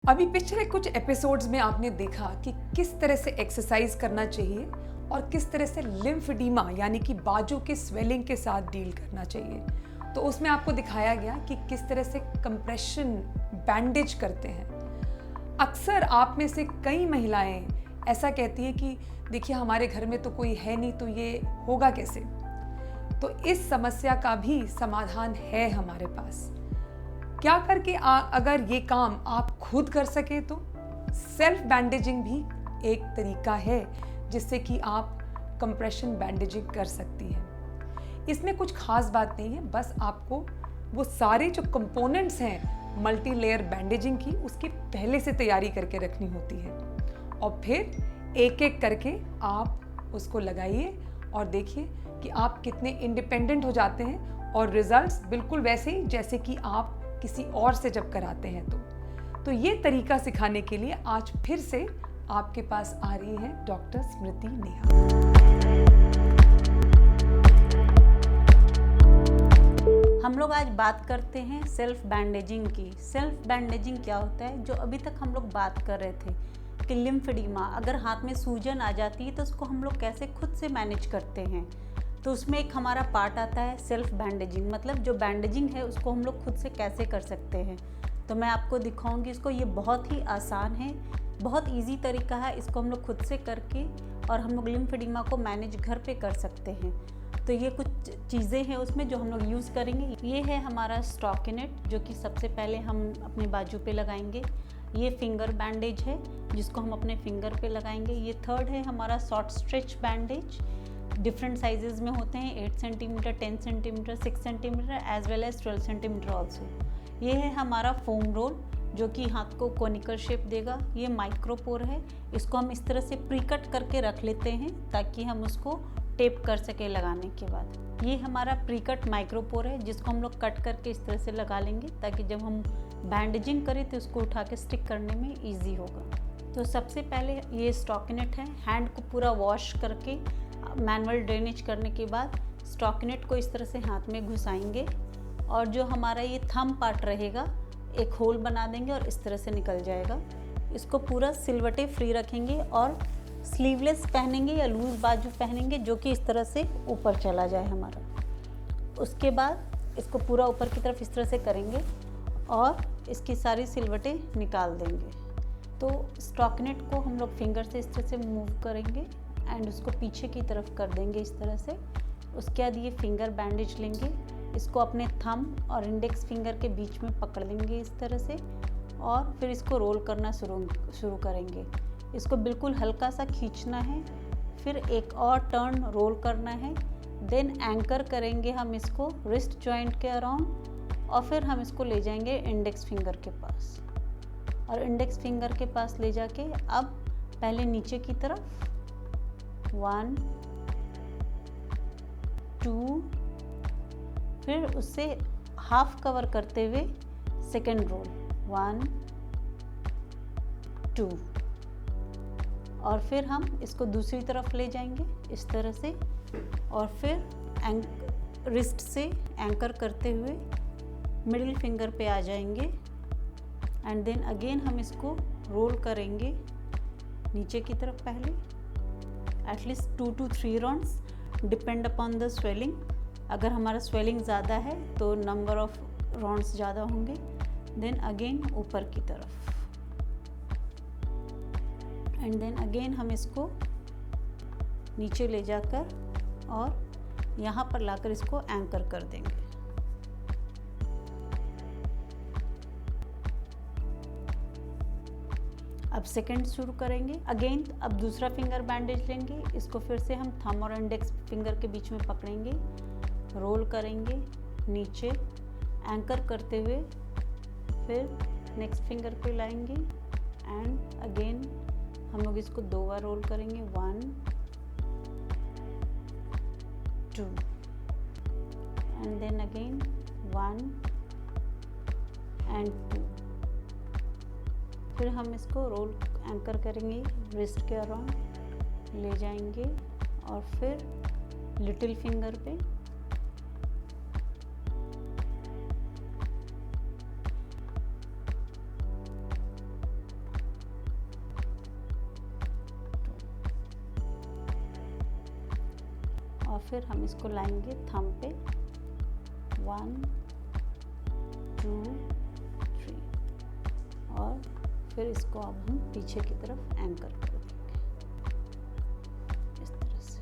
अभी पिछले कुछ एपिसोड्स में आपने देखा कि किस तरह से एक्सरसाइज करना चाहिए और किस तरह से लिम्फेडिमा यानी कि बाजू के स्वेलिंग के साथ डील करना चाहिए। तो उसमें आपको दिखाया गया कि किस तरह से कंप्रेशन बैंडेज करते हैं। अक्सर आप में से कई महिलाएं ऐसा कहती हैं कि देखिए हमारे घर में तो कोई है नहीं, तो ये होगा कैसे। तो इस समस्या का भी समाधान है हमारे पास। क्या करके अगर ये काम आप खुद कर सके तो सेल्फ बैंडेजिंग भी एक तरीका है जिससे कि आप कंप्रेशन बैंडेजिंग कर सकती हैं। इसमें कुछ खास बात नहीं है, बस आपको वो सारे जो कंपोनेंट्स हैं मल्टी लेयर बैंडेजिंग की, उसकी पहले से तैयारी करके रखनी होती है और फिर एक एक करके आप उसको लगाइए और देखिए कि आप कितने इंडिपेंडेंट हो जाते हैं और रिजल्ट्स बिल्कुल वैसे ही जैसे कि आप किसी और से जब कराते हैं। तो ये तरीका सिखाने के लिए आज फिर से आपके पास आ रही है डॉक्टर स्मृति नेहा। हम लोग आज बात करते हैं सेल्फ बैंडेजिंग की। सेल्फ बैंडेजिंग क्या होता है, जो अभी तक हम लोग बात कर रहे थे कि लिम्फेडिमा, अगर हाथ में सूजन आ जाती है तो उसको हम लोग कैसे खुद से मैनेज करते हैं। तो उसमें एक हमारा पार्ट आता है सेल्फ बैंडेजिंग, मतलब जो बैंडेजिंग है उसको हम लोग खुद से कैसे कर सकते हैं। तो मैं आपको दिखाऊंगी इसको। ये बहुत ही आसान है, बहुत इजी तरीका है, इसको हम लोग खुद से करके और हम लोग लिम्फेडिमा को मैनेज घर पे कर सकते हैं। तो ये कुछ चीज़ें हैं उसमें जो हम लोग यूज़ करेंगे। ये है हमारा स्टॉकिनेट, जो कि सबसे पहले हम अपने बाजू पे लगाएंगे। ये फिंगर बैंडेज है जिसको हम अपने फिंगर पे लगाएंगे। ये थर्ड है हमारा short stretch bandage, different sizes में होते हैं, 8 centimeter, 10 centimeter, 6 centimeter as well as 12 centimeter also. ये है हमारा फोम रोल जो कि हाथ को कोनिकल शेप देगा। ये माइक्रोपोर है, इसको हम इस तरह से प्री कट करके रख लेते हैं ताकि हम उसको टेप कर सके लगाने के बाद। ये हमारा प्री कट माइक्रोपोर है जिसको हम लोग कट करके इस तरह से लगा लेंगे ताकि जब हम बैंडेजिंग करें तो उसको उठा के स्टिक करने में ईजी होगा। तो सबसे पहले ये स्टॉकिनेट है, हैंड को पूरा वॉश करके मैनुअल ड्रेनेज करने के बाद स्टॉकिनेट को इस तरह से हाथ में घुसाएंगे और जो हमारा ये थंब पार्ट रहेगा एक होल बना देंगे और इस तरह से निकल जाएगा। इसको पूरा सिलवटे फ्री रखेंगे और स्लीवलेस पहनेंगे या लूज बाजू पहनेंगे जो कि इस तरह से ऊपर चला जाए हमारा। उसके बाद इसको पूरा ऊपर की तरफ इस तरह से करेंगे और इसकी सारी सिलवटें निकाल देंगे। तो स्टॉकिनेट को हम लोग फिंगर से इस तरह से मूव करेंगे एंड उसको पीछे की तरफ कर देंगे इस तरह से। उसके बाद ये फिंगर बैंडेज लेंगे, इसको अपने थंब और इंडेक्स फिंगर के बीच में पकड़ लेंगे इस तरह से और फिर इसको रोल करना शुरू करेंगे। इसको बिल्कुल हल्का सा खींचना है, फिर एक और टर्न रोल करना है, देन एंकर करेंगे हम इसको रिस्ट जॉइंट के अराउंड और फिर हम इसको ले जाएंगे इंडेक्स फिंगर के पास। और इंडेक्स फिंगर के पास ले जाके अब पहले नीचे की तरफ 1 2, फिर उससे हाफ कवर करते हुए सेकेंड रोल 1 2 और फिर हम इसको दूसरी तरफ ले जाएंगे इस तरह से और फिर रिस्ट से एंकर करते हुए मिडिल फिंगर पे आ जाएंगे एंड देन अगेन हम इसको रोल करेंगे नीचे की तरफ पहले at least 2 to 3 rounds, depend upon the swelling. अगर हमारा स्वेलिंग ज़्यादा है तो नंबर ऑफ राउंड्स ज़्यादा होंगे। देन अगेन ऊपर की तरफ एंड देन अगेन हम इसको नीचे ले जाकर और यहाँ पर लाकर इसको एंकर कर देंगे। अब सेकंड शुरू करेंगे। अगेन अब दूसरा फिंगर बैंडेज लेंगे, इसको फिर से हम थंब और इंडेक्स फिंगर के बीच में पकड़ेंगे, रोल करेंगे नीचे एंकर करते हुए, फिर नेक्स्ट फिंगर पे लाएंगे एंड अगेन हम लोग इसको 2 बार रोल करेंगे 1 2 एंड देन अगेन 1 एंड 2। फिर हम इसको रोल एंकर करेंगे रिस्ट के अराउंड, ले जाएंगे और फिर लिटिल फिंगर पे और फिर हम इसको लाएंगे थंब पे 1 2 3 और फिर इसको अब हम पीछे की तरफ एंकर कर देंगे इस तरह से।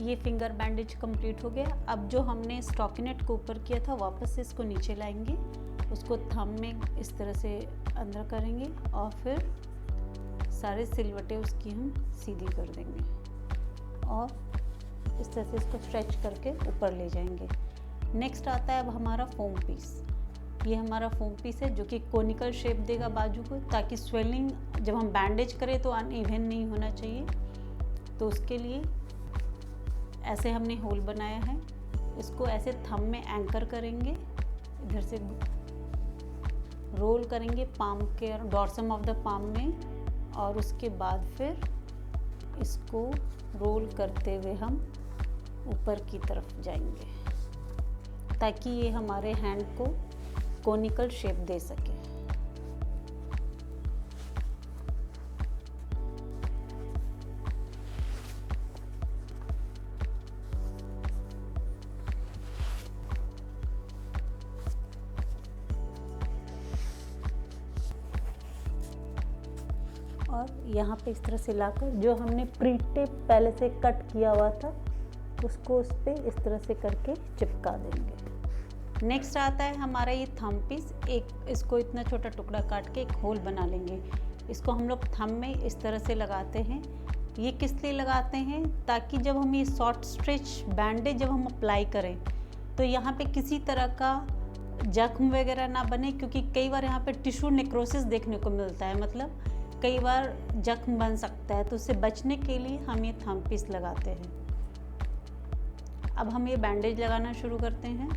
ये फिंगर बैंडेज कंप्लीट हो गया। अब जो हमने स्टॉकिनेट को ऊपर किया था वापस से इसको नीचे लाएंगे, उसको थंब में इस तरह से अंदर करेंगे और फिर सारे सिलवटें उसकी हम सीधी कर देंगे और इस तरह से इसको स्ट्रेच करके ऊपर ले जाएंगे। नेक्स्ट आता है अब हमारा फोम पीस। ये हमारा फोम पीस है जो कि कोनिकल शेप देगा बाजू को, ताकि स्वेलिंग जब हम बैंडेज करें तो अनइवन नहीं होना चाहिए। तो उसके लिए ऐसे हमने होल बनाया है, इसको ऐसे थंब में एंकर करेंगे, इधर से रोल करेंगे पाम के डॉर्सम ऑफ द पाम में और उसके बाद फिर इसको रोल करते हुए हम ऊपर की तरफ जाएंगे ताकि ये हमारे हैंड को कोनिकल शेप दे सके। और यहाँ पे इस तरह से लाकर जो हमने प्री टेप पहले से कट किया हुआ था उसको उस पर इस तरह से करके चिपका देंगे। नेक्स्ट आता है हमारा ये थंब पीस। एक इसको इतना छोटा टुकड़ा काट के एक होल बना लेंगे, इसको हम लोग थंब में इस तरह से लगाते हैं। ये किस लिए लगाते हैं, ताकि जब हम ये शॉर्ट स्ट्रेच बैंडेज जब हम अप्लाई करें तो यहाँ पे किसी तरह का जख्म वगैरह ना बने, क्योंकि कई बार यहाँ पे टिश्यू नेक्रोसिस देखने को मिलता है, मतलब कई बार जख्म बन सकता है। तो उससे बचने के लिए हम ये थंब पीस लगाते हैं। अब हम ये बैंडेज लगाना शुरू करते हैं।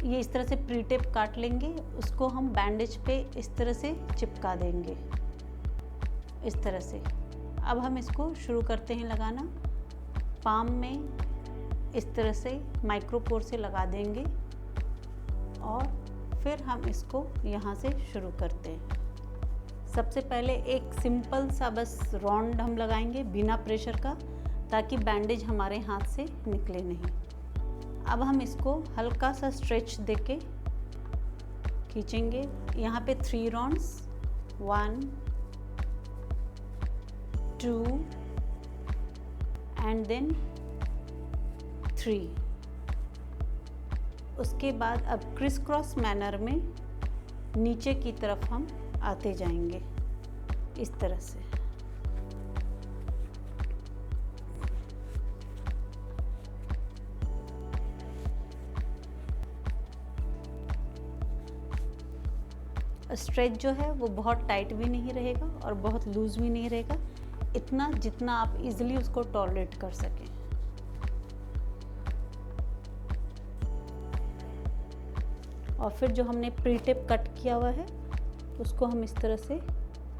ये इस तरह से प्री टेप काट लेंगे, उसको हम बैंडेज पे इस तरह से चिपका देंगे इस तरह से। अब हम इसको शुरू करते हैं लगाना। पाम में इस तरह से माइक्रोपोर से लगा देंगे और फिर हम इसको यहाँ से शुरू करते हैं। सबसे पहले एक सिंपल सा बस राउंड हम लगाएंगे बिना प्रेशर का, ताकि बैंडेज हमारे हाथ से निकले नहीं। अब हम इसको हल्का सा स्ट्रेच देके खींचेंगे। यहाँ पे 3 राउंड्स 1 2 एंड देन 3। उसके बाद अब क्रिस क्रॉस मैनर में नीचे की तरफ हम आते जाएंगे इस तरह से। स्ट्रेच जो है वो बहुत टाइट भी नहीं रहेगा और बहुत लूज भी नहीं रहेगा, इतना जितना आप इजीली उसको टॉलरेट कर सकें। और फिर जो हमने प्री टेप कट किया हुआ है उसको हम इस तरह से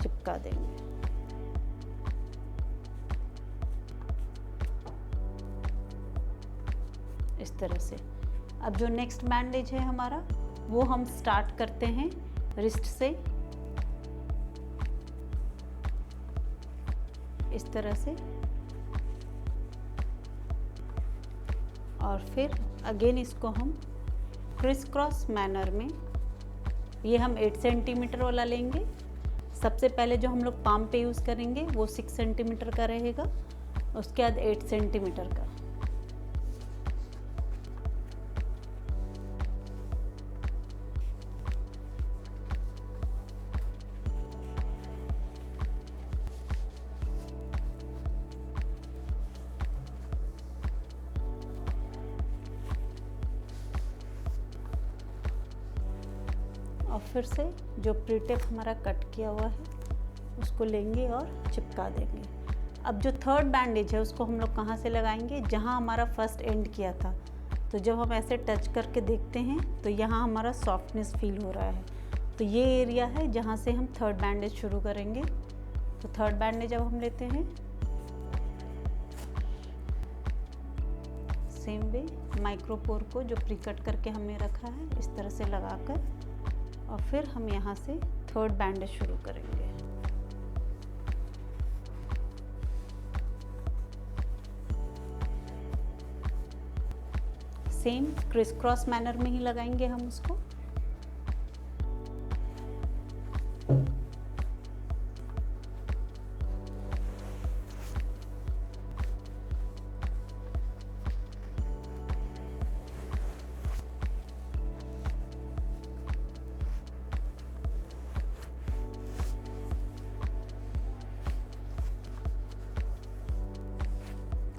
चिपका देंगे। इस तरह से। अब जो नेक्स्ट बैंडेज है हमारा वो हम स्टार्ट करते हैं रिस्ट से इस तरह से, और फिर अगेन इसको हम क्रिस क्रॉस मैनर में, ये हम 8 सेंटीमीटर वाला लेंगे। सबसे पहले जो हम लोग पाम पे यूज़ करेंगे वो 6 सेंटीमीटर का रहेगा, उसके बाद 8 सेंटीमीटर का। और फिर से जो प्री टेप हमारा कट किया हुआ है उसको लेंगे और चिपका देंगे। अब जो थर्ड बैंडेज है उसको हम लोग कहाँ से लगाएंगे, जहाँ हमारा फर्स्ट एंड किया था। तो जब हम ऐसे टच करके देखते हैं तो यहाँ हमारा सॉफ्टनेस फील हो रहा है, तो ये एरिया है जहाँ से हम थर्ड बैंडेज शुरू करेंगे। तो थर्ड बैंडेज अब हम लेते हैं सेम वे, माइक्रोपोर को जो प्री कट करके हमने रखा है इस तरह से लगाकर, और फिर हम यहाँ से थर्ड बैंडेज शुरू करेंगे। सेम क्रिस क्रॉस मैनर में ही लगाएंगे हम उसको।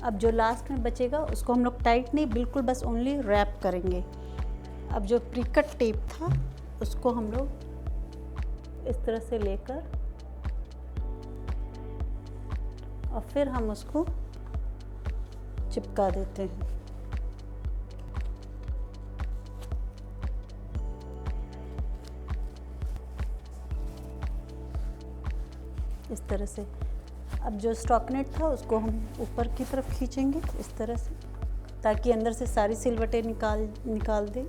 अब जो लास्ट में बचेगा उसको हम लोग टाइट नहीं, बिल्कुल बस ओनली रैप करेंगे। अब जो प्रीकट टेप था उसको हम लोग इस तरह से लेकर और फिर हम उसको चिपका देते हैं। इस तरह से। अब जो स्टॉकनेट था उसको हम ऊपर की तरफ खींचेंगे इस तरह से, ताकि अंदर से सारी सिलवटें निकाल दें,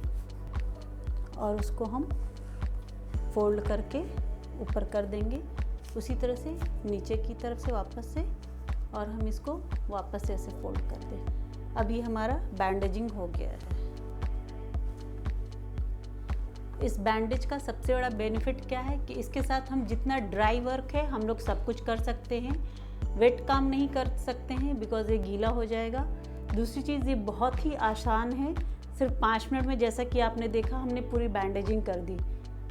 और उसको हम फोल्ड करके ऊपर कर देंगे। उसी तरह से नीचे की तरफ से वापस से, और हम इसको वापस से ऐसे फोल्ड कर दें। अब ये हमारा बैंडेजिंग हो गया है। इस बैंडेज का सबसे बड़ा बेनिफिट क्या है कि इसके साथ हम जितना ड्राई वर्क है हम लोग सब कुछ कर सकते हैं। वेट काम नहीं कर सकते हैं बिकॉज ये गीला हो जाएगा। दूसरी चीज़, ये बहुत ही आसान है, सिर्फ 5 मिनट में जैसा कि आपने देखा हमने पूरी बैंडेजिंग कर दी।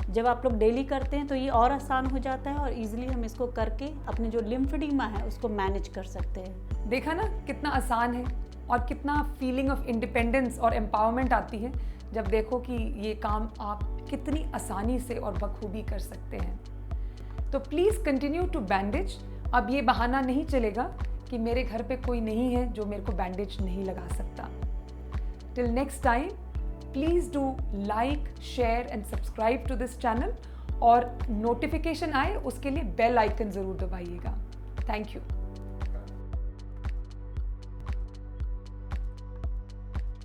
जब आप लोग डेली करते हैं तो ये और आसान हो जाता है और इजीली हम इसको करके अपने जो लिम्फेडिमा है उसको मैनेज कर सकते हैं। देखा ना कितना आसान है और कितना फीलिंग ऑफ इंडिपेंडेंस और एम्पावरमेंट आती है जब देखो कि ये काम आप कितनी आसानी से और बखूबी कर सकते हैं। तो प्लीज़ कंटिन्यू टू बैंडेज। अब ये बहाना नहीं चलेगा कि मेरे घर पे कोई नहीं है जो मेरे को बैंडेज नहीं लगा सकता। Till next time, please do like, share and subscribe to this channel, और नोटिफिकेशन आए उसके लिए बेल आइकन ज़रूर दबाइएगा। Thank you.